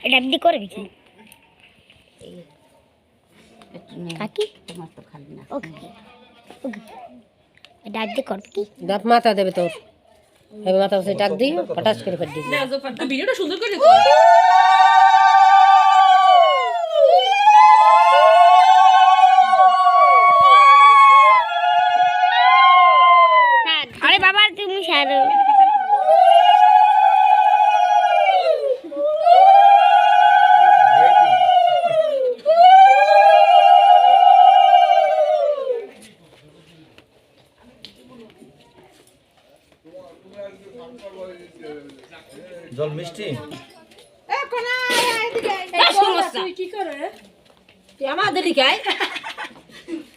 এটা দি করবি কি কাকি তোমার তো খালি না ওকে ওকে এটা দি করবি কি দাঁত মাথা দেবে তোর এবার মাথা বসে ডাক দিই পটাশ করে ফেট দিই ভিডিওটা সুন্দর করে আরে বাবা তুমি ছাড়ো জল মিষ্টি কি করে আমাদের দিকায়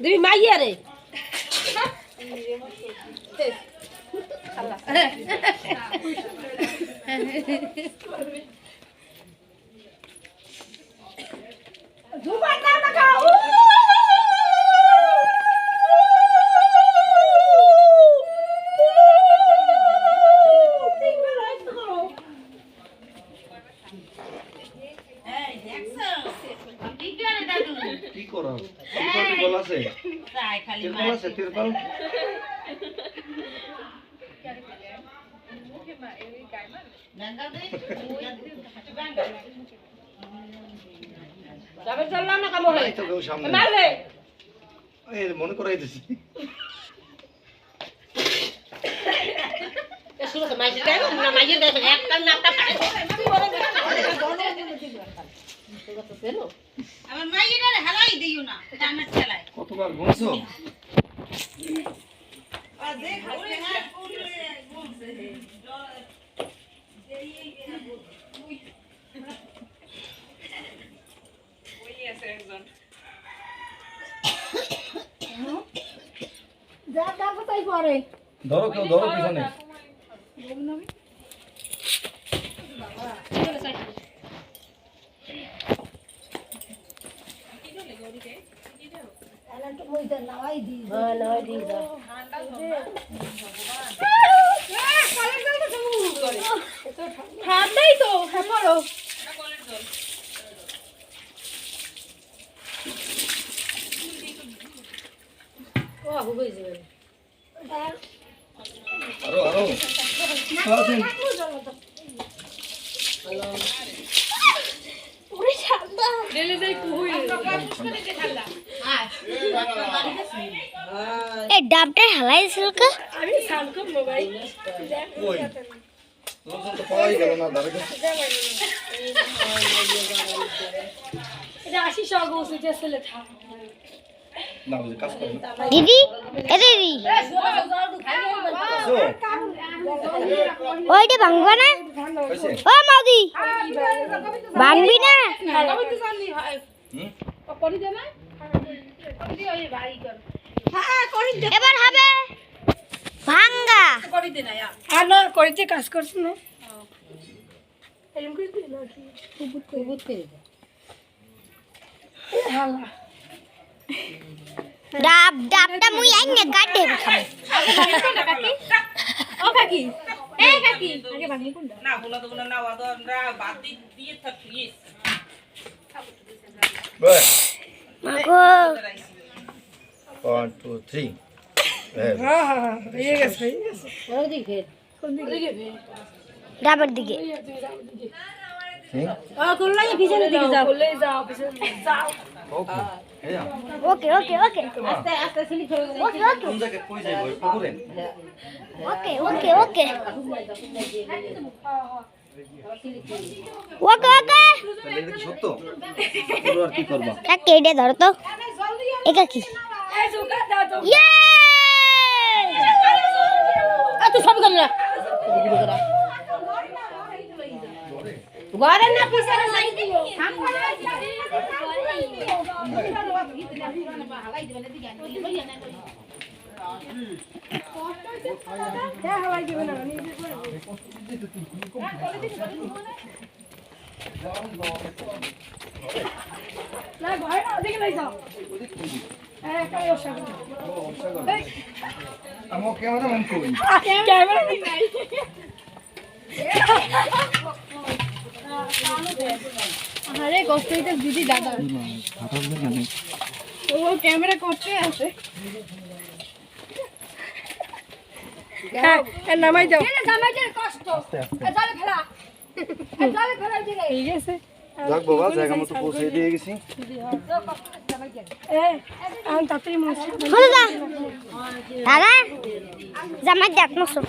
দিবি মাইয়া রে কি করো তিরপল বল আছে তিরপল আছে তিরপল যাবে চললাম না কাম হয় এই তো কেউ সামনে মারলে এই মনে করাই দিছি শুরু তো মাইজে দেয় না মাইজে দেয় একটা নাটা পায় আমার মাইয়ের হালাই দিও না জান্নাত খেলায় কতবার ঘুমছো ধরো কেউ ধরো পিছনে ঠান্ডাই তো হ্যাঁ পড়ো ও হবে যাবে আরো আরো আসেন রেলে যাই কুহুই এই ডাবটা হালাই ছিলকা আমি সাউন্ড কম মোবাইল কই লোকজন তো পাওয়াই গেল না ধারে কাছে এটা 80 টাকা গোসে যে ছেলে থাক না বুঝে কাজ করে না দিদি এ দিদি আসো ওইটা ভাঙবা না কইছে ও মাউদি ভাঙবি না আমি তো জানি হয় হুম করি দে না করি ওই ভাই কর এবার হবে ভাঙ্গা করি দে না আর না করিতে কাজ করছ না এরকম করে দে না কি কুবুত করে দে হালা ডাবটা মুই আইনে কাটে খাবো ও কাকি এই কাকি আগে ভাঙি কোনটা না বলা তো বলা না ওয়াদা আমরা বাদ দিয়ে থাকি বাই মাগো 1 2 3 হ্যাঁ হ্যাঁ হয়ে গেছে ওই দিকে কোন দিকে ডাবের দিকে হুম ও কোল্লাই পিছনে দিকে যাও বলে যাও পিছনে যাও ওকে হেয়া ওকে ওকে ওকে আস্তে আস্তে সিলি করে ওকে ওকে কোন জায়গায় কই যাইবো পুকুরে ওকে ওকে ওকে ওকে ওকে তাহলে এটা কি সত্য পুরো আর কি করবা কাকে এটা ধরো তো এটা কি এই সুকা দাও তো ইয়ে আ তুই সব কর না ঘরে না পিছনে যাই দিও হালাই দিবে না না ভয় না ওদিকে লই যাও হ্যাঁ কাই ওসা আমো ক্যামেরাম্যান কই ক্যামেরা নাই আরে কষ্ট হইতে দিদি দাদা ও ক্যামেরা করতে আছে হ্যাঁ নামাই দাও নামাই দাও কষ্ট জালে ফেলা জালে ফেলা দিলে এই গেছে যাক বাবা জায়গা মতো পৌঁছে দিয়ে গেছি আমি তাড়াতাড়ি মশলা দাদা জামাই দেখ মশো